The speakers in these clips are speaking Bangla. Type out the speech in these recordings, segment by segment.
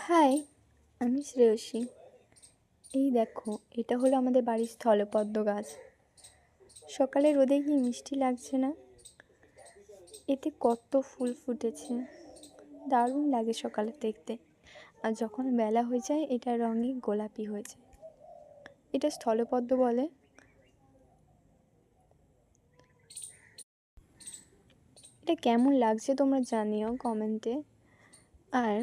হাই, আমি শ্রেয়সী। এই দেখো, এটা হলো আমাদের বাড়ির স্থলপদ্ম গাছ। সকালে রোদে কি মিষ্টি লাগছে না? এতে কত ফুল ফুটেছে, দারুণ লাগে সকালে দেখতে। আর যখন বেলা হয়ে যায় এটা রঙে গোলাপি হয়ে যায়। এটা স্থলপদ্ম বলে। এটা কেমন লাগছে তোমরা জানিও কমেন্টে। আর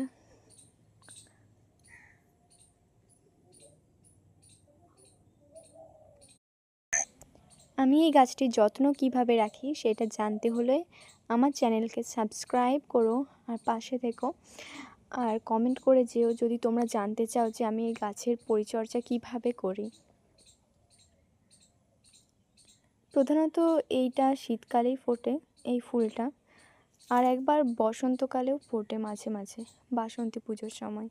আমি এই গাছটির যত্ন কিভাবে রাখি সেটা জানতে হলে আমার চ্যানেলকে সাবস্ক্রাইব করো আর পাশে থেকো। আর কমেন্ট করে যেও যদি তোমরা জানতে চাও যে আমি এই গাছের পরিচর্যা কিভাবে করি। প্রধানত এইটা শীতকালেই ফোটে এই ফুলটা, আর একবার বসন্তকালেও ফোটে মাঝে মাঝে, বাসন্তী পুজোর সময়।